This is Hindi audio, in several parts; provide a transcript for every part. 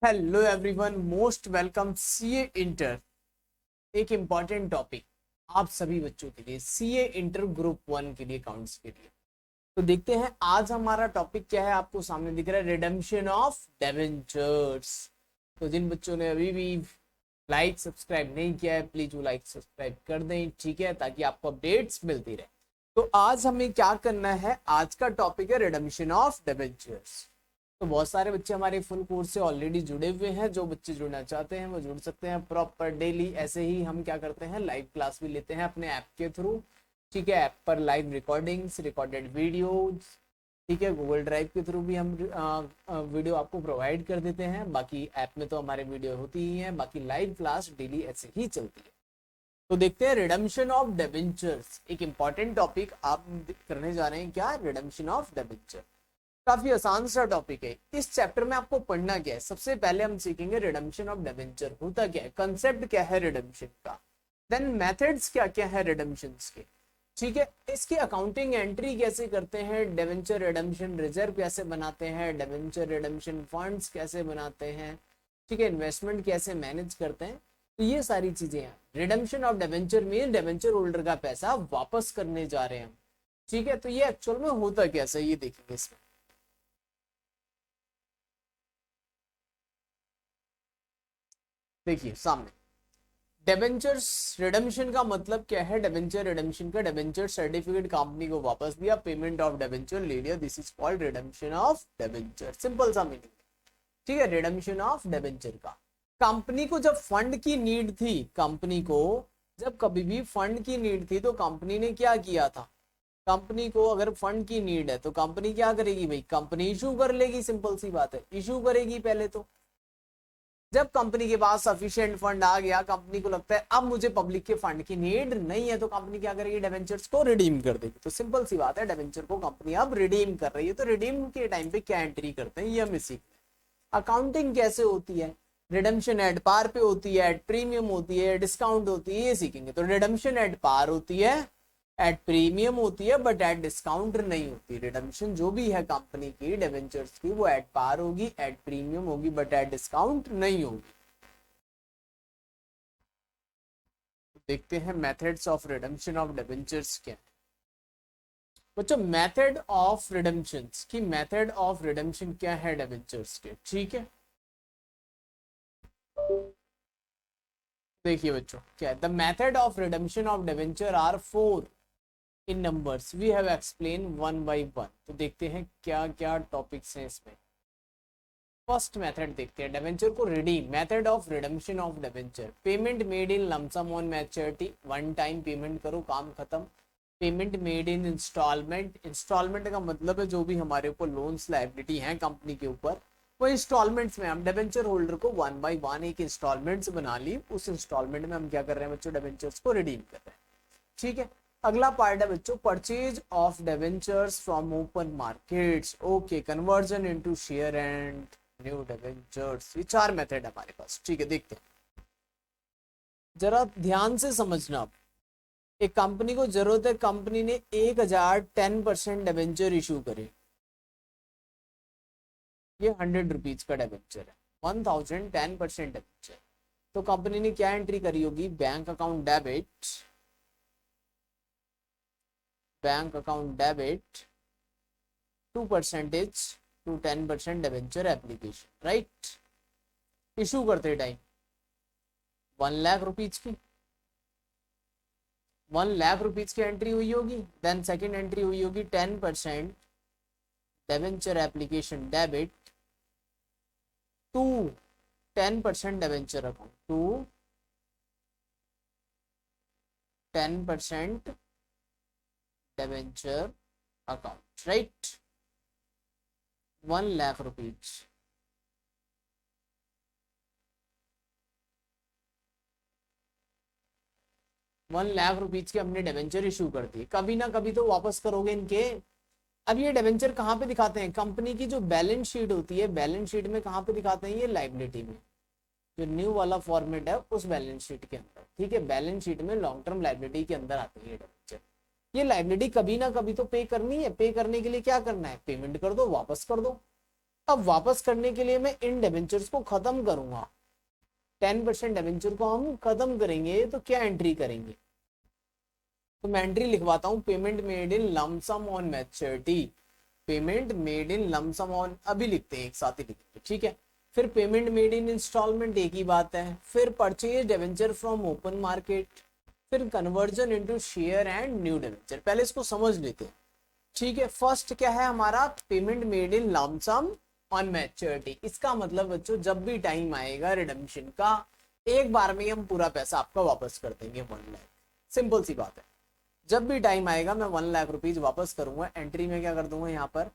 Hello everyone, most welcome CA inter. एक इम्पॉर्टेंट टॉपिक आप सभी बच्चों के लिए, सीए इंटर ग्रुप 1 के लिए, अकाउंट्स के लिए। तो देखते हैं आज हमारा टॉपिक क्या है। आपको सामने दिख रहा है रिडेम्पशन ऑफ डिबेंचर्स। तो जिन बच्चों ने अभी भी लाइक सब्सक्राइब नहीं किया है, प्लीज वो लाइक सब्सक्राइब कर दें, ठीक है, ताकि आपको अपडेट्स मिलती रहे। तो आज हमें क्या करना है, आज का टॉपिक है रिडेम्पशन ऑफ डिबेंचर्स। तो बहुत सारे बच्चे हमारे फुल कोर्स से ऑलरेडी जुड़े हुए हैं। जो बच्चे जुड़ना चाहते हैं वो जुड़ सकते हैं प्रॉपर डेली। ऐसे ही हम क्या करते हैं, लाइव क्लास भी लेते हैं अपने ऐप के थ्रू, ठीक है। ऐप पर लाइव रिकॉर्डिंग्स, रिकॉर्डेड वीडियोज, ठीक है। गूगल ड्राइव के थ्रू भी हम वीडियो आपको प्रोवाइड कर देते हैं। बाकी ऐप में तो हमारे वीडियो होती ही है, बाकी लाइव क्लास डेली ऐसे ही चलती है। तो देखते हैं रिडेम्पशन ऑफ डिबेंचर्स, एक इंपॉर्टेंट टॉपिक आप करने जा रहे हैं। क्या? Redemption of debenture. काफी आसान सा टॉपिक है। इस चैप्टर में आपको पढ़ना क्या है, सबसे पहले हम सीखेंगे रिडेम्पशन ऑफ डिबेंचर होता क्या है, कंसेप्ट क्या है रिडेम्पशन का, देन मेथड्स क्या क्या है रिडेम्पशन के, ठीक है। इसकी अकाउंटिंग एंट्री कैसे करते हैं, डिबेंचर रिडेम्पशन रिजर्व कैसे बनाते हैं, डिबेंचर रिडेम्पशन फंड्स कैसे बनाते हैं, ठीक है, इन्वेस्टमेंट कैसे मैनेज करते हैं। तो ये सारी चीजें हैं। Redemption of debenture mean debenture holder का पैसा वापस करने जा रहे हैं, ठीक है। तो ये एक्चुअल में होता कैसे, ये देखेंगे इसमें। देखिए सामने डिबेंचर्स रिडेम्पशन का मतलब क्या है। डिबेंचर रिडेम्पशन का, डिबेंचर सर्टिफिकेट कंपनी को वापस दिया, पेमेंट ऑफ डिबेंचर ले लिया, this is called redemption of debenture. Simple सा मीनिंग, ठीक है। रिडेम्पशन ऑफ डिबेंचर का, कंपनी को जब फंड की नीड थी, कंपनी को जब कभी भी फंड की नीड थी तो कंपनी ने क्या किया था, कंपनी को अगर फंड की नीड है तो कंपनी क्या करेगी भाई, कंपनी इशू कर लेगी। सिंपल सी बात है, इशू करेगी पहले तो। जब कंपनी के पास सफिशिएंट फंड आ गया, कंपनी को लगता है अब मुझे पब्लिक के फंड की नीड नहीं है, तो कंपनी क्या करेगी, डिबेंचर्स को रिडीम कर देगी। तो सिंपल सी बात है, डिबेंचर को कंपनी अब रिडीम कर रही है। तो रिडीम के टाइम पे क्या एंट्री करते हैं ये हम इसी, अकाउंटिंग कैसे होती है, रिडेम्पशन एट पार पे होती है, एट प्रीमियम होती है, डिस्काउंट होती है, ये सीखेंगे। तो रिडेम्पशन एट पार होती है, एट प्रीमियम होती है, बट एट डिस्काउंट नहीं होती। रिडेम्पशन जो भी है कंपनी की डिबेंचर्स की, वो एट पार होगी, एट प्रीमियम होगी, बट एट डिस्काउंट नहीं होगी। देखते हैं methods of redemption of debentures क्या है बच्चों। मेथड ऑफ रिडेम्पशन की, मेथड ऑफ रिडेम्पशन क्या है डिबेंचर्स के, ठीक है। देखिए बच्चों क्या है, the method of redemption of debenture are 4 in numbers, we have explain one by one. तो देखते हैं क्या क्या टॉपिक्स हैं इसमें। फर्स्ट मेथड देखते हैं, डिबेंचर को redeem. Method of redemption of debenture, payment made in lump sum on maturity, one time payment करो, काम खत्म। Payment made in installment, installment का मतलब है जो भी हमारे ऊपर लोन्स लायबिलिटी हैं कंपनी के ऊपर, वो इंस्टॉलमेंट्स में हम डिबेंचर होल्डर को वन बाय वन एक इंस्टॉलमेंट्स बना ली, उस इंस्टॉलमेंट में हम क्या कर रहे हैं बच्चों, डिबेंचर्स को रिडीम कर रहे हैं, ठीक है। अगला पार्ट है बच्चों, purchase of debentures from open markets, okay, conversion into share and new debentures. ये 4 मेथड है हमारे पास, ठीक है। देखते हैं, जरा ध्यान से समझना। एक कंपनी को जरूरत है, कंपनी ने 1000 10% डिबेंचर इशू करे, ये 100 रुपीज का डिबेंचर है, 1000 10% डिबेंचर। तो कंपनी ने क्या एंट्री करी होगी, bank account debit, bank account debit 2% to 10% debenture application, right. Issue करते टाइम 1 लाख रुपीज की, 1 लाख रुपीज की एंट्री हुई होगी। देन सेकेंड एंट्री हुई होगी 10% debenture application debit to 10% debenture account, to 10% debenture account, right. 1 lakh rupees, ₹1 lakh की हमने डिबेंचर इशू कर दी, कभी ना कभी तो वापस करोगे इनके। अब ये डिबेंचर कहाँ पे दिखाते हैं, कंपनी की जो बैलेंस शीट होती है, बैलेंस शीट में कहाँ पे दिखाते हैं, ये लाइबिलिटी में, जो न्यू वाला फॉर्मेट है उस बैलेंस शीट के अंदर, ठीक है। बैलेंस शीट में लॉन्ग टर्म लाइबिलिटी के अंदर आती है डिबेंचर। ये लाइबिलिटी कभी ना कभी तो पे करनी है, पे करने के लिए क्या करना है, पेमेंट कर दो, वापस कर दो। अब वापस करने के लिए मैं इन डिबेंचर्स को खत्म करूंगा, 10% डिबेंचर को हम खत्म करेंगे, तो क्या एंट्री करेंगे? तो मैं एंट्री लिखवाता हूँ, payment made in lump sum on maturity, payment made in lump sum on, अभी लिखते हैं एक साथ ही लिखते हैं, ठीक है। फिर पेमेंट मेड इन इंस्टॉलमेंट, एक ही बात है। फिर purchase debenture from open market, फिर conversion into share and new debenture. पहले इसको समझ लेते हैं, ठीक है। फर्स्ट क्या है हमारा, payment made in lump sum on maturity. इसका मतलब बच्चों जब भी टाइम आएगा रिडम्पशन का, एक बार में हम पूरा पैसा आपका वापस कर देंगे, 1 लाख। सिंपल सी बात है, जब भी टाइम आएगा मैं 1 लाख रुपीज वापस करूंगा। एंट्री में क्या कर दूंगा यहाँ पर,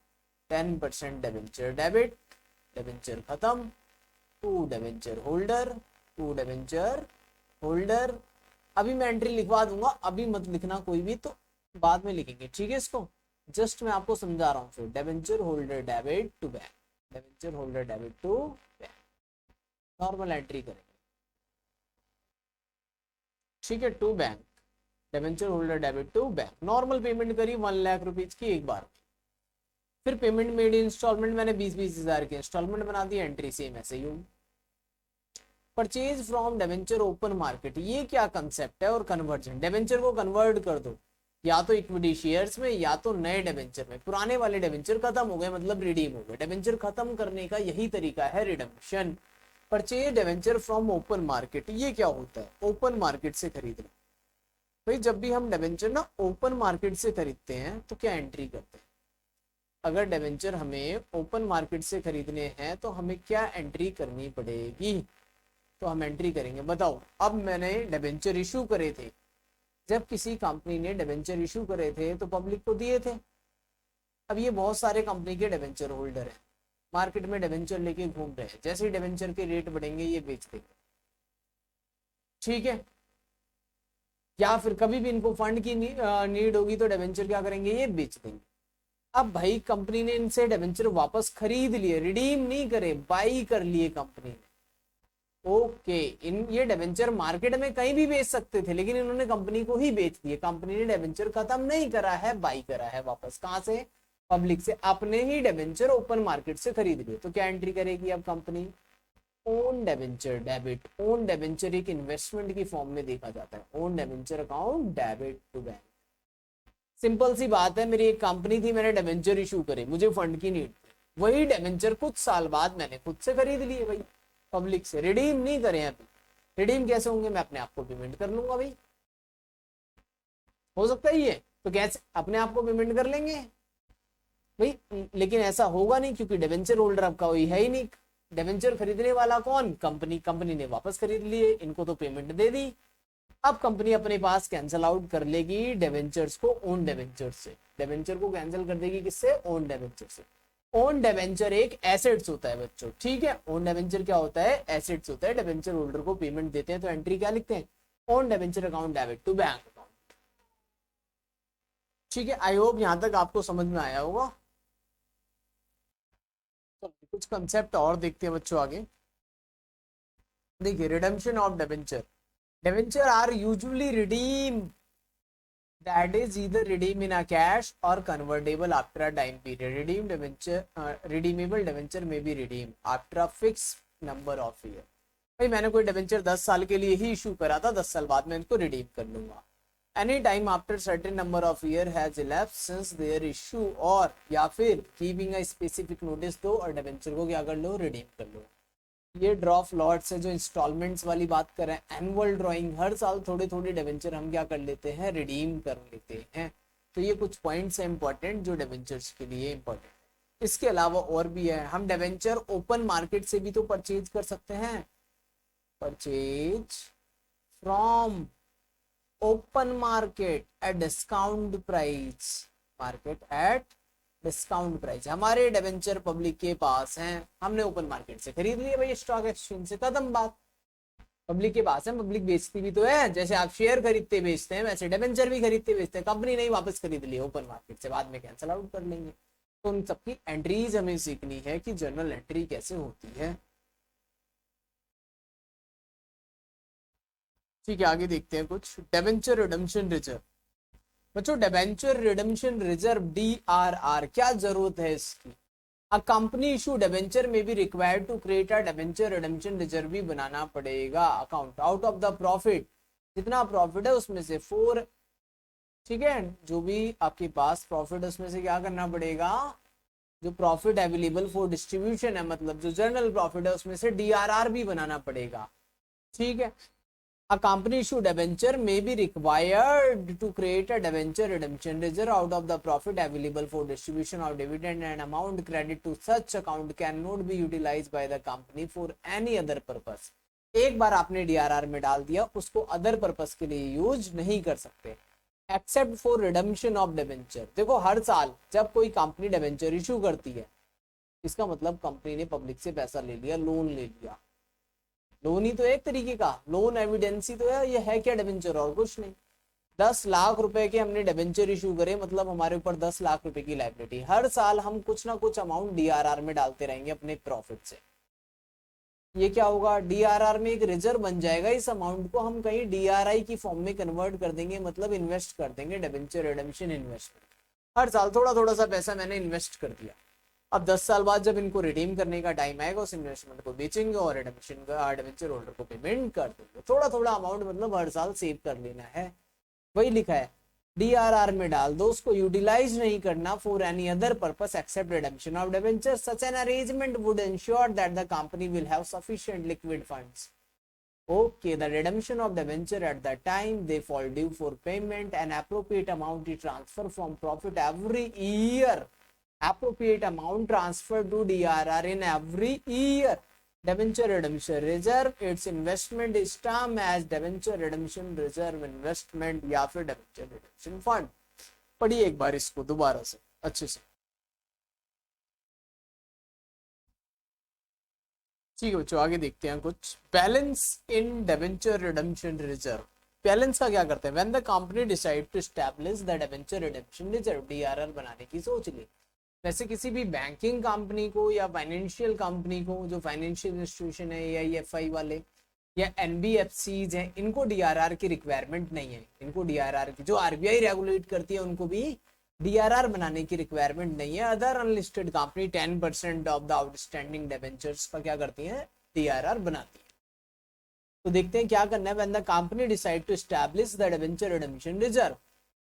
10% डिबेंचर डेबिट, डिबेंचर खत्म, to debenture holder, to debenture holder. अभी मैं एंट्री लिखवा दूंगा, अभी मत लिखना कोई भी, तो बाद में लिखेंगे, ठीक है। इसको जस्ट मैं आपको समझा रहा हूँ। फिर debenture holder debit to bank, debenture holder debit to bank, normal entry करेंगे, ठीक है। To bank, debenture holder debit to bank, normal payment करी 1 लाख रुपीज की एक बार। फिर पेमेंट मेड इंस्टॉलमेंट, मैंने 20-20 हजार की इंस्टॉलमेंट बना दी, एंट्री सेम ऐसे ही होगी। Purchase from debenture open market, ये क्या कंसेप्ट है, और कन्वर्जन, डिबेंचर को कन्वर्ट कर दो या तो इक्विटी शेयर्स में या तो नए डिबेंचर में। पुराने वाले डिबेंचर खत्म हो गए, मतलब रिडीम हो गए। डिबेंचर खत्म करने का यही तरीका है, redemption. Purchase debenture from open market, ये क्या होता है, ओपन मार्केट से खरीदना। भाई जब भी हम डिबेंचर ना ओपन मार्केट से खरीदते हैं तो क्या एंट्री करते हैं? अगर डिबेंचर हमें ओपन मार्केट से खरीदने हैं तो हमें क्या एंट्री करनी पड़ेगी? तो हम एंट्री करेंगे, बताओ। अब मैंने डिबेंचर इशू करे थे, जब किसी कंपनी ने डिबेंचर इशू करे थे तो पब्लिक को दिए थे। अब ये बहुत सारे कंपनी के डिबेंचर होल्डर हैं, मार्केट में डिबेंचर लेके घूम रहे हैं। जैसे ही डिबेंचर के रेट बढ़ेंगे ये बेच देंगे, ठीक है। या फिर कभी भी इनको फंड की नीड होगी तो डिबेंचर क्या करेंगे, ये बेच देंगे। अब भाई कंपनी ने इनसे डिबेंचर वापस खरीद लिए, रिडीम नहीं करे, बाई कर लिए कंपनी ने। ओके, इन ये डिबेंचर मार्केट में कहीं भी बेच सकते थे, लेकिन इन्होंने कंपनी को ही बेच दिए। कंपनी ने डिबेंचर खत्म नहीं करा है, बाई करा है वापस। कहां से? पब्लिक से। अपने ही डिबेंचर ओपन मार्केट से खरीद लिए, तो क्या एंट्री करेगी अब company? Own debenture debit. Own debenture एक इन्वेस्टमेंट की फॉर्म में देखा जाता है, own debenture account debit to bank. Simple सी बात है, मेरी एक कंपनी थी, मैंने डिबेंचर इशू करे, मुझे फंड की नीड थी, वही डिबेंचर कुछ साल बाद मैंने खुद से खरीद लिए भाई, पब्लिक से। रिडीम नहीं करे अभी, रिडीम कैसे होंगे, मैं अपने आप को पेमेंट कर लूंगा भाई, हो सकता है ये, तो कैसे अपने आप को पेमेंट कर लेंगे भाई। लेकिन ऐसा होगा नहीं, क्योंकि डिबेंचर होल्डर आपका वही है ही नहीं। डिबेंचर खरीदने वाला कौन? कंपनी। कंपनी ने वापस खरीद लिए, इनको तो पेमेंट दे दी। अब कंपनी अपने पास कैंसिल आउट कर लेगी डिबेंचर्स को ओन डिबेंचर से, डिबेंचर को कैंसिल कर देगी किससे? ओन डिबेंचर से। ओन डिबेंचर एक एसेट्स होता है बच्चों, ठीक है। ओन डिबेंचर क्या होता है? एसेट्स होता है। डिबेंचर होल्डर को पेमेंट देते हैं, तो एंट्री क्या लिखते हैं? Own debenture account debit to bank account, ठीक है। आई होप यहां तक आपको समझ में आया होगा। तो कुछ कंसेप्ट और देखते हैं बच्चों आगे। देखिए, redemption of debenture, debenture are usually redeem, that is either redeem in a cash or convertible after a time period. Redeemed debenture, redeemable debenture may be redeemed after a fixed number of year. भाई मैंने कोई डिबेंचर 10 साल के लिए ही इशू करा था, 10 साल बाद मैं इनको रिडीम कर लूंगा। Any time after certain number of year has elapsed since their issue, और या फिर गिविंग अ स्पेसिफिक नोटिस दो और डिबेंचर को क्या कर लो? रिडीम कर लो। ये ड्रॉप लॉट्स है जो इंस्टॉलमेंट्स वाली बात कर रहे हैं, एनुअल ड्राइंग, हर साल थोड़े थोड़े डिबेंचर हम क्या कर लेते हैं? रिडीम कर लेते हैं। तो ये कुछ पॉइंट्स हैं इंपॉर्टेंट जो डिबेंचर्स के लिए इंपॉर्टेंट है। इसके अलावा और भी है, हम डिबेंचर ओपन मार्केट से भी तो परचेज कर सकते हैं, purchase from open market at discount price, market at discount price. हमारे डिबेंचर पब्लिक के पास हैं, हमने ओपन मार्केट से खरीद लिए भाई, स्टॉक एक्सचेंज से, खत्म बात। पब्लिक के पास है, पब्लिक बेचती भी तो है, जैसे आप शेयर खरीदते बेचते हैं वैसे डिबेंचर भी खरीदते बेचते हैं। कंपनी नहीं वापस खरीद लिए ओपन मार्केट से, बाद में कैंसिल आउट कर लेंगे। तो उन सबकी एंट्रीज हमें सीखनी है कि जर्नल एंट्री कैसे होती है, ठीक है। आगे देखते हैं कुछ। डिबेंचर रिडेम्पशन रिजर्व, बच्चों डिबेंचर रिडेम्पशन रिजर्व DRR क्या जरूरत है इसकी? अ कंपनी इशू डिबेंचर में be required to create a debenture redemption reserve भी बनाना पड़ेगा। Account out of the profit, जितना प्रॉफिट है उसमें से 4, ठीक है, जो भी आपके पास प्रॉफिट है उसमें से क्या करना पड़ेगा, जो प्रॉफिट अवेलेबल फॉर डिस्ट्रीब्यूशन है, मतलब जो जनरल प्रॉफिट है उसमें से डीआरआर भी बनाना पड़ेगा, ठीक है। A company issue debenture may be required to create a debenture redemption reserve out of the profit available for distribution of dividend, and amount credit to such account cannot be utilized by the company for any other purpose। एक बार आपने डीआरआर में डाल दिया, उसको अदर पर्पस के लिए यूज नहीं कर सकते, except for redemption of debenture. देखो हर साल जब कोई कंपनी डिबेंचर इशू करती है, इसका मतलब कंपनी ने पब्लिक से पैसा ले लिया, लोन ले लिया। लोन ही तो एक तरीके का लोन एविडेंस ही तो है, ये है क्या डिबेंचर, और कुछ नहीं। 10 लाख रुपए के हमने डिबेंचर इशू करे, मतलब हमारे ऊपर 10 लाख रुपए की लायबिलिटी। हर साल हम कुछ ना कुछ अमाउंट डीआरआर में डालते रहेंगे अपने प्रॉफिट से। ये क्या होगा, डीआरआर में एक रिजर्व बन जाएगा, इस अमाउंट को हम कहीं डीआरआई की फॉर्म में कन्वर्ट कर देंगे, मतलब इन्वेस्ट कर देंगे, डिबेंचर रिडेम्पशन इन्वेस्टमेंट। हर साल थोड़ा थोड़ा सा पैसा मैंने इन्वेस्ट कर दिया, अब 10 साल बाद जब इनको रिडीम करने का टाइम आएगा, उस इन्वेस्टमेंट को बेचेंगे और रिडेम्पशन का डिबेंचर होल्डर को पेमेंट कर देंगे। थोड़ा थोड़ा अमाउंट मतलब हर साल सेव कर लेना है, वही लिखा है। डीआरआर में डाल दो, उसको यूटिलाइज नहीं करना for any other purpose except redemption of debenture. Such an arrangement would ensure that the company will have sufficient liquid funds. Okay, the redemption of debenture at the time they fall due for payment, an appropriate amount is transferred from profit every year। appropriate amount transferred to DRR in every year। debenture redemption reserve, its investment is termed as debenture redemption reserve investment या फिर debenture redemption fund। पढ़िए एक बार इसको दोबारा से अच्छे से, ठीक है बच्चों। आगे देखते हैं कुछ। Balance in debenture redemption reserve. Balance का क्या करते हैं, when the company decide to establish the debenture redemption reserve, DRR बनाने की सोच ली। वैसे किसी भी बैंकिंग कंपनी को या फाइनेंशियल कंपनी को, जो फाइनेंशियल इंस्टीट्यूशन है या एफआई वाले या एनबीएफसीज हैं, इनको डीआरआर की रिक्वायरमेंट नहीं है। इनको डीआरआर की, जो आरबीआई रेगुलेट करती है, उनको भी डीआरआर बनाने की रिक्वायरमेंट नहीं है। Other unlisted company 10% of the outstanding debentures का क्या करती है, डीआरआर बनाती है। तो देखते हैं क्या करना है। When the company decide to establish the debenture redemption reserve,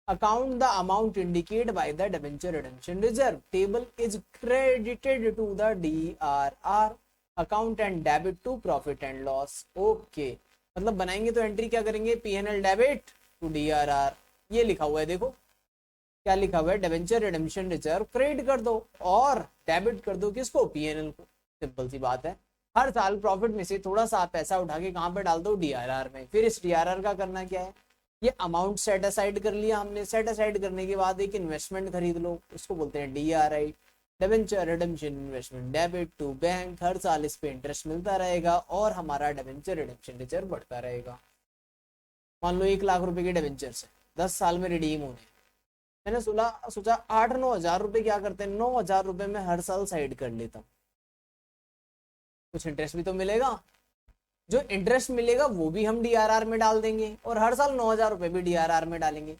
account the amount indicated by the debenture redemption reserve table is credited to the DRR account and debit to profit and loss। okay, मतलब बनाएंगे तो एंट्री क्या करेंगे, पीएनएल डेबिट टू डीआरआर। ये लिखा हुआ है, देखो क्या लिखा हुआ है, डिबेंचर रिडेम्पशन रिजर्व क्रेडिट कर दो और डेबिट कर दो किसको, पीएनएल को। सिंपल सी बात है। हर साल प्रॉफिट में से थोड़ा सा पैसा उठा के कहां पे डाल दो, डीआरआर में। फिर इस डीआरआर का करना क्या है, ये अमाउंट सेट असाइड कर लिया हमने। सेट असाइड करने के बाद एक इन्वेस्टमेंट खरीद लो, उसको बोलते हैं DRI, debenture redemption investment, debit to bank. हर साल इस पे इंटरेस्ट मिलता रहेगा और हमारा डिबेंचर रिडेम्पशन रिजर्व बढ़ता रहेगा। मान लो 1 लाख रुपए के डिबेंचर से 10 साल में रिडीम होने, मैंने सोचा 8-9 हजार रुपए क्या करते हैं, 9 हजार रुपए में हर साल साइड कर लेता हूँ, कुछ इंटरेस्ट भी तो मिलेगा। जो इंटरेस्ट मिलेगा वो भी हम डीआरआर में डाल देंगे और हर साल 9 हजार रुपए भी डीआरआर में डालेंगे।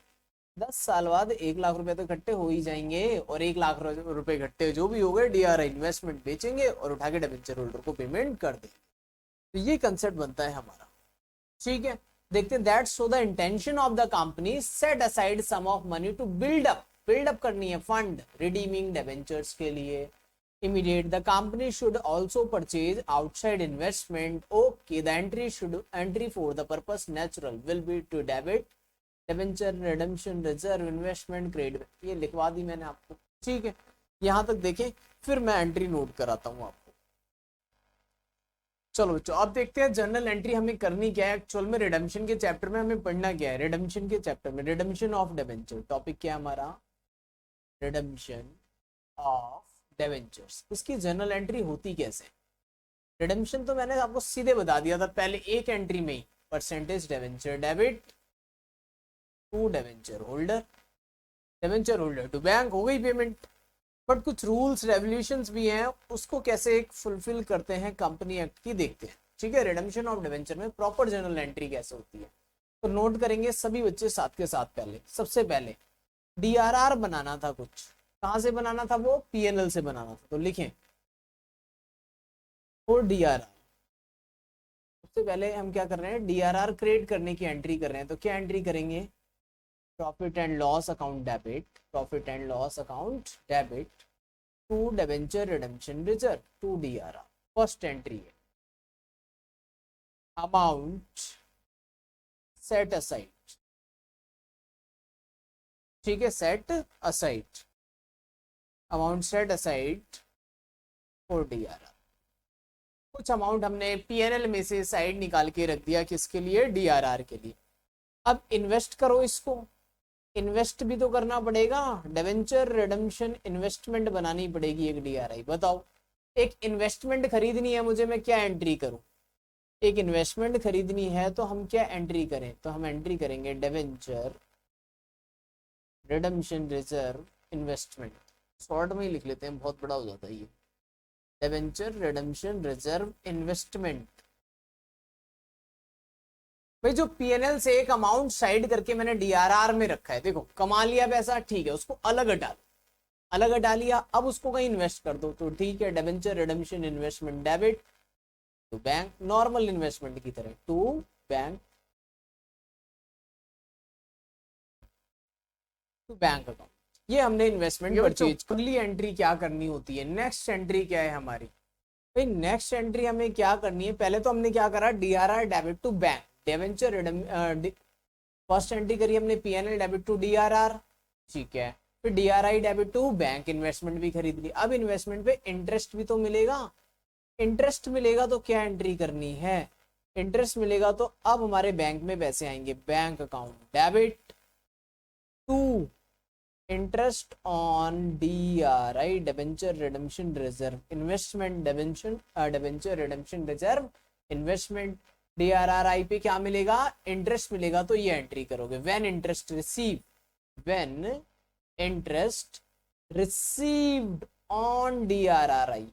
10 साल बाद 1 लाख रुपए तो इकट्ठे हो ही जाएंगे, और 1 लाख रुपए इकट्ठे जो भी हो गए डीआरआई इन्वेस्टमेंट बेचेंगे और उठा के डिबेंचर होल्डर को पेमेंट कर देंगे। तो ये कंसेप्ट बनता है हमारा, ठीक है। देखते हैं that so the intention of the company set aside some of money to build up करनी है फंड रिडीमिंग डिबेंचर्स के लिए। immediate the company should also purchase outside investment। okay, the entry for the purpose natural will be to debit debenture redemption reserve investment credit। ये लिखवा दी मैंने आपको, ठीक है। यहां तक देखें, फिर मैं एंट्री नोट कराता हूं आपको। चलो बच्चों अब देखते हैं जनरल एंट्री हमें करनी क्या है। एक्चुअल में रिडेम्पशन के चैप्टर में हमें पढ़ना क्या है, रिडेम्पशन के चैप्टर में रिडेम्पशन ऑफ डिबेंचर टॉपिक क्या है हमारा, रिडेम्पशन ऑफ डिबेंचर्स। इसकी जनरल एंट्री होती कैसे, रिडेम्पशन तो मैंने आपको सीधे बता दिया था पहले एक एंट्री में ही, percentage debenture debit to debenture holder to bank, हो गई पेमेंट। बट कुछ रूल्स रेवोल्यूशंस भी हैं, उसको कैसे फुलफिल करते हैं कंपनी एक्ट की देखते हैं, ठीक है। रिडेम्पशन ऑफ डिबेंचर में प्रॉपर जनरल एंट्री कैसे होती है, तो नोट करेंगे सभी बच्चे साथ के साथ। पहले सबसे पहले डीआरआर बनाना था कुछ, कहाँ से बनाना था, वो पीएनएल से बनाना था। तो लिखें फॉर डीआरआर। सबसे पहले हम क्या कर रहे हैं, डीआरआर क्रिएट करने की एंट्री कर रहे हैं। तो क्या एंट्री करेंगे, profit and loss account debit, profit and loss account debit to debenture redemption reserve to DRR. First entry है अमाउंट सेट असाइड, ठीक है, set aside, amount set aside for DRR. कुछ अमाउंट हमने पीएनएल में से साइड निकाल के रख दिया, किसके लिए, डीआरआर के लिए। अब इन्वेस्ट करो इसको, इन्वेस्ट भी तो करना पड़ेगा, डिबेंचर रिडेम्पशन इन्वेस्टमेंट बनानी पड़ेगी एक डीआरआई। बताओ, एक इन्वेस्टमेंट खरीदनी है मुझे, मैं क्या एंट्री करूं, एक इन्वेस्टमेंट खरीदनी है तो हम क्या एंट्री करें, तो हम एंट्री करेंगे debenture redemption reserve investment. Short में ही लिख लेते हैं, बहुत बड़ा हो जाता है ये, डिबेंचर रिडेम्पशन रिजर्व इन्वेस्टमेंट। भाई जो पीएनएल से एक अमाउंट साइड करके मैंने डीआरआर में रखा है, देखो कमा लिया पैसा, ठीक है, उसको अलग हटा लो, अलग हटा लिया, अब उसको कहीं इन्वेस्ट कर दो, तो ठीक है, debenture redemption investment debit to bank, normal investment की तरह, to bank, to bank account. ये हमने इन्वेस्टमेंट परचेज। अगली एंट्री क्या करनी होती है, नेक्स्ट एंट्री क्या है हमारी, भाई नेक्स्ट एंट्री हमें क्या करनी है, पहले तो हमने क्या करा, DRR debit to bank, debenture first entry करी हमने पीएनएल डेबिट टू डीआरआर, ठीक है, फिर DRI debit to bank, investment भी खरीद ली। अब इन्वेस्टमेंट पे इंटरेस्ट भी तो मिलेगा, इंटरेस्ट मिलेगा तो क्या एंट्री करनी है, इंटरेस्ट मिलेगा तो अब हमारे बैंक में पैसे आएंगे, bank account debit to interest on DRI debenture redemption reserve investment, debenture redemption reserve investment. DRRI पे क्या मिलेगा, इंटरेस्ट मिलेगा, तो ये एंट्री करोगे, when interest receive, when interest received on DRRI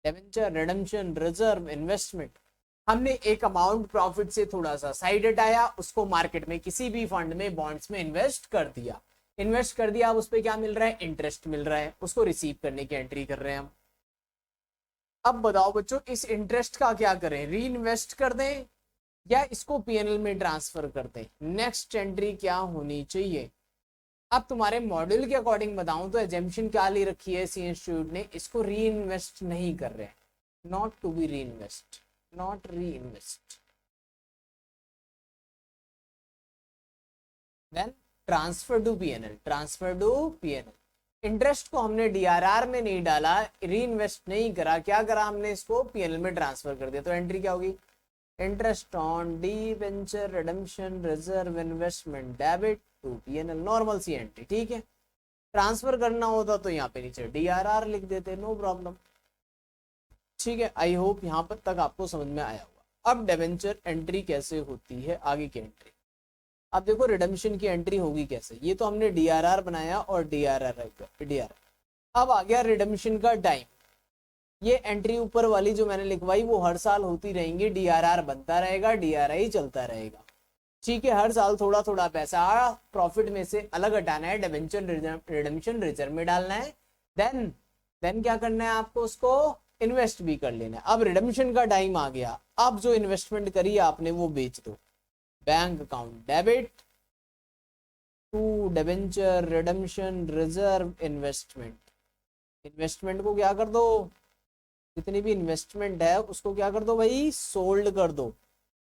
debenture redemption reserve investment. हमने एक अमाउंट प्रॉफिट से थोड़ा सा साइड हटाया, उसको मार्केट में किसी भी फंड में, बॉन्ड्स में इन्वेस्ट कर दिया, इन्वेस्ट कर दिया, अब उस पर क्या मिल रहा है, इंटरेस्ट मिल रहा है, उसको रिसीव करने की एंट्री कर रहे हैं हम। अब बताओ बच्चों, इस इंटरेस्ट का क्या करें, री इन्वेस्ट कर दें या इसको पीएनएल में ट्रांसफर कर दें, नेक्स्ट एंट्री क्या होनी चाहिए। अब तुम्हारे मॉड्यूल के अकॉर्डिंग बताऊं तो एजम्पशन क्या ली रखी है सी इंस्टीट्यूट ने, इसको री इन्वेस्ट नहीं कर रहे हैं, not to be reinvest, not reinvest, then transfer to PNL, transfer to PNL. Interest को हमने डीआरआर में नहीं डाला, री इन्वेस्ट नहीं करा, क्या करा हमने, इसको पीएनएल में ट्रांसफर कर दिया। तो एंट्री क्या होगी, interest on debenture redemption reserve investment debit to PNL, normal सी एंट्री, ठीक है। ट्रांसफर करना होता तो यहाँ पे नीचे डीआरआर लिख देते, नो प्रॉब्लम, ठीक है। आई होप यहाँ पर तक आपको समझ में आया होगा। अब डिबेंचर एंट्री कैसे होती है, आगे की एंट्री। अब देखो रिडेम्पशन की एंट्री होगी कैसे, ये तो हमने डीआरआर बनाया और डीआरआर। अब आ गया रिडेम्पशन का टाइम। ये एंट्री ऊपर वाली जो मैंने लिखवाई वो हर साल होती रहेंगी, डीआरआर बनता रहेगा, डीआरआई चलता रहेगा, ठीक है। हर साल थोड़ा थोड़ा पैसा प्रॉफिट में से अलग हटाना है, डिबेंचर रिडेम्पशन रिजर्व में डालना है, देन क्या करना है आपको, उसको इन्वेस्ट भी कर लेना है। अब रिडेम्पशन का टाइम आ गया, अब जो इन्वेस्टमेंट करी आपने वो बेच दो, bank account debit to debenture redemption reserve investment. Investment को क्या कर दो, जितनी भी इन्वेस्टमेंट है उसको क्या कर दो भाई, सोल्ड कर दो।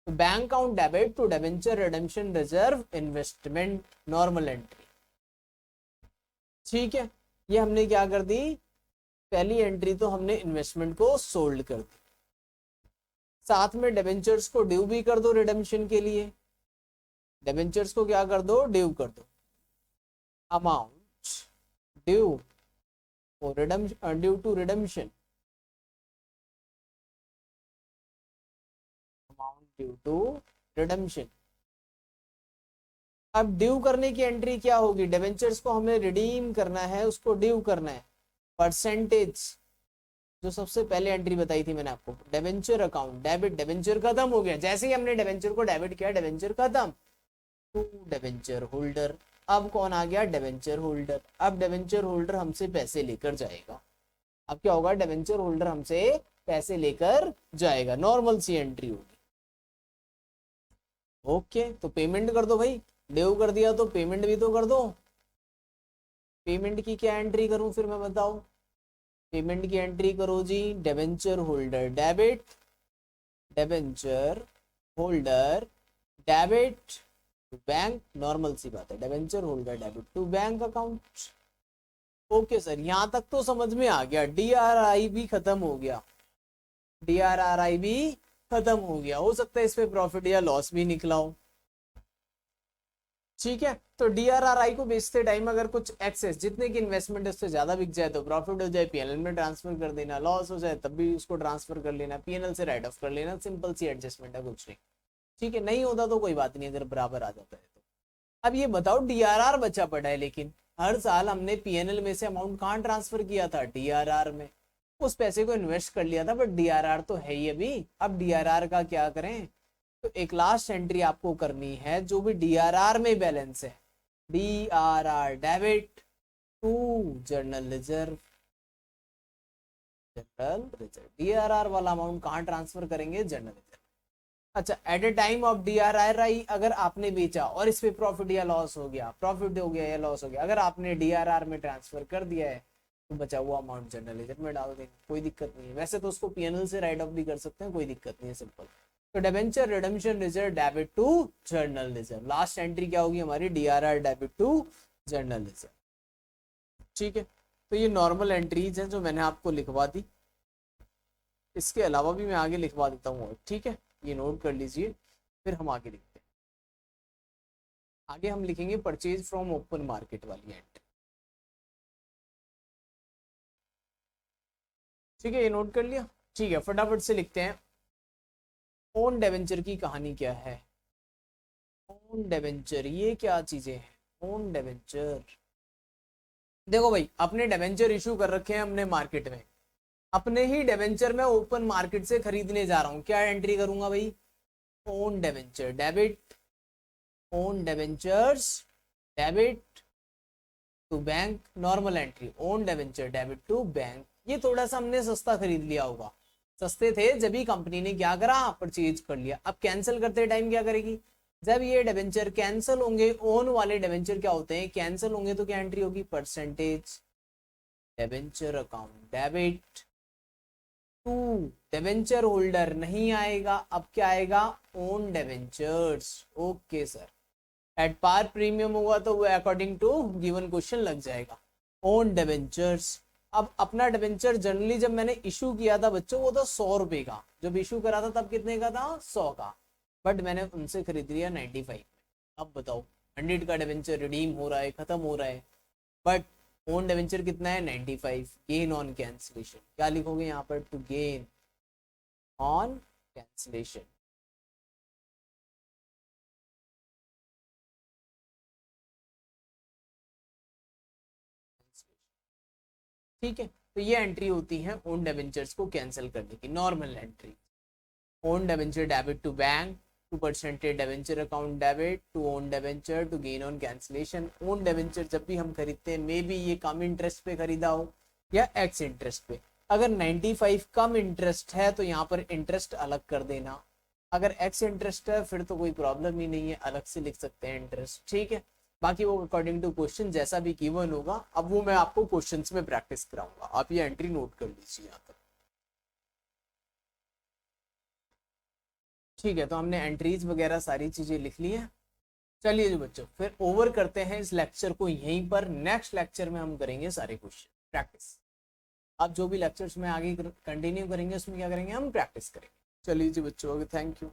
तो bank account debit to debenture redemption reserve investment, normal entry, ठीक है। ये हमने क्या कर दी, पहली एंट्री तो हमने इन्वेस्टमेंट को सोल्ड कर दी, साथ में डिबेंचर्स को ड्यू भी कर दो रिडेम्पशन के लिए, डिबेंचर्स को क्या कर दो, ड्यू कर दो, amount due for redemption, due to redemption, amount due to redemption. अब ड्यू करने की एंट्री क्या होगी, डिबेंचर्स को हमें रिडीम करना है, उसको ड्यू करना है, परसेंटेज जो सबसे पहले एंट्री बताई थी मैंने आपको, डिबेंचर अकाउंट डेबिट, डिबेंचर खत्म हो गया, जैसे ही हमने डिबेंचर को डेबिट किया, डिबेंचर खत्म, टू डिबेंचर होल्डर, अब कौन आ गया, डिबेंचर होल्डर। अब डिबेंचर होल्डर हमसे पैसे लेकर जाएगा। अब क्या होगा, डिबेंचर होल्डर हमसे पैसे लेकर जाएगा, नॉर्मल सी एंट्री होगी। ओके, तो पेमेंट कर दो भाई, ड्यू कर दिया तो पेमेंट भी तो कर दो। पेमेंट की क्या एंट्री करूं फिर मैं बताओ, पेमेंट की एंट्री करो जी, debenture holder debit, debenture holder debit to bank, normal सी बात है, debenture holder debit to bank account. Okay sir, यहां तक तो समझ में आ गया, डीआरआई भी खत्म हो गया, डीआरआरआई भी खत्म हो गया। हो सकता है इस पे प्रॉफिट या लॉस भी निकला हो। ठीक है, तो डीआरआरआई को बेचते टाइम अगर कुछ एक्सेस, जितने की इन्वेस्टमेंट है उससे ज्यादा बिक जाए तो प्रॉफिट हो जाए, पीएनएल में ट्रांसफर कर देना, लॉस हो जाए तब भी उसको ट्रांसफर कर लेना, पीएनएल से राइट ऑफ कर लेना, सिंपल सी एडजस्टमेंट है, कुछ नहीं। ठीक है, नहीं होता तो कोई बात नहीं, अगर बराबर आ जाता है तो। अब ये बताओ, डीआरआर बचा पड़ा है, लेकिन हर साल हमने पीएनएल में से अमाउंट कहाँ ट्रांसफर किया था, डीआरआर में, उस पैसे को इन्वेस्ट कर लिया था, बट डीआरआर तो है ही अभी। अब डीआरआर का क्या करें, तो एक लास्ट एंट्री आपको करनी है, जो भी डीआरआर में बैलेंस है, DRR debit to journal reserve, general reserve, DRR वाला अमाउंट कहाँ ट्रांसफर करेंगे, जनरल रिजर्व। अच्छा, at a time of DRRI अगर आपने बेचा और इस पे प्रॉफिट या लॉस हो गया, प्रॉफिट हो गया या लॉस हो गया, अगर आपने डीआरआर में ट्रांसफर कर दिया है तो बचा हुआ अमाउंट जनरल रिजर्व में डाल देंगे, कोई दिक्कत नहीं है। वैसे तो उसको पीएनएल से राइट ऑफ भी कर सकते हैं, कोई दिक्कत नहीं है, सिंपल। तो debenture redemption reserve debit to journal reserve, last entry क्या होगी हमारी, DRR debit to journal reserve. ठीक है, तो ये नॉर्मल एंट्रीज हैं जो मैंने आपको लिखवा दी, इसके अलावा भी मैं आगे लिखवा देता हूँ। ठीक है, ये नोट कर लीजिए, फिर हम आगे लिखते हैं। आगे हम लिखेंगे परचेज फ्रॉम ओपन मार्केट वाली एंट्री। ठीक है, ये नोट कर लिया। ठीक है, फटाफट से लिखते हैं, ओन डिबेंचर की कहानी क्या है। ओन डिबेंचर ये क्या चीजें हैं, ओन डिबेंचर, देखो भाई, अपने डिबेंचर इशू कर रखे हैं हमने मार्केट में, अपने ही डिबेंचर में ओपन मार्केट से खरीदने जा रहा हूं, क्या एंट्री करूंगा भाई, own debenture debit, own debentures debit to bank, normal entry, own debenture debit to bank. ये थोड़ा सा हमने सस्ता खरीद लिया होगा, सस्ते थे जब ही कंपनी ने क्या करा, परचेज कर लिया। अब कैंसिल करते टाइम क्या करेगी, जब ये डिबेंचर कैंसिल होंगे, ओन वाले डिबेंचर क्या होते हैं, कैंसिल होंगे तो क्या एंट्री होगी, percentage debenture account debit to debenture holder, नहीं आएगा, अब क्या आएगा, own debentures. Okay sir, at par premium होगा तो वो अकॉर्डिंग टू गिवन क्वेश्चन लग जाएगा, ओन डिबेंचर्स। अब अपना डिबेंचर जनरली जब मैंने इशू किया था बच्चों, वो था 100 रुपए का, जब इशू करा था तब कितने का था, 100 का, बट मैंने उनसे खरीद लिया 95 में। अब बताओ, 100 का डिबेंचर रिडीम हो रहा है, खत्म हो रहा है, बट ओन डिबेंचर कितना है, 95, गेन ऑन कैंसिलेशन, क्या लिखोगे यहाँ पर, टू गेन ऑन कैंसिलेशन। ठीक है, तो ये एंट्री होती है ओन डिबेंचर्स को कैंसिल करने की, normal entry. Own debenture debit to bank, 2% debenture account debit to own debenture to gain on cancellation. Own debenture जब भी हम खरीदते हैं, मे बी ये कम इंटरेस्ट पे खरीदा हो या एक्स इंटरेस्ट पे, अगर 95 कम इंटरेस्ट है तो यहाँ पर इंटरेस्ट अलग कर देना, अगर एक्स इंटरेस्ट है फिर तो कोई प्रॉब्लम ही नहीं है, अलग से लिख सकते हैं इंटरेस्ट। ठीक है, बाकी वो अकॉर्डिंग टू क्वेश्चन जैसा भी गिवन होगा, अब वो मैं आपको क्वेश्चंस में प्रैक्टिस कराऊंगा, आप ये एंट्री नोट कर लीजिए यहाँ तक। ठीक है, तो हमने एंट्रीज वगैरह सारी चीजें लिख ली हैं। चलिए जी बच्चों, फिर ओवर करते हैं इस लेक्चर को यहीं पर, नेक्स्ट लेक्चर में हम करेंगे सारे क्वेश्चन प्रैक्टिस। अब जो भी लेक्चर्स में आगे कंटिन्यू करेंगे उसमें क्या करेंगे, हम प्रैक्टिस करेंगे। चलिए जी बच्चों, थैंक यू।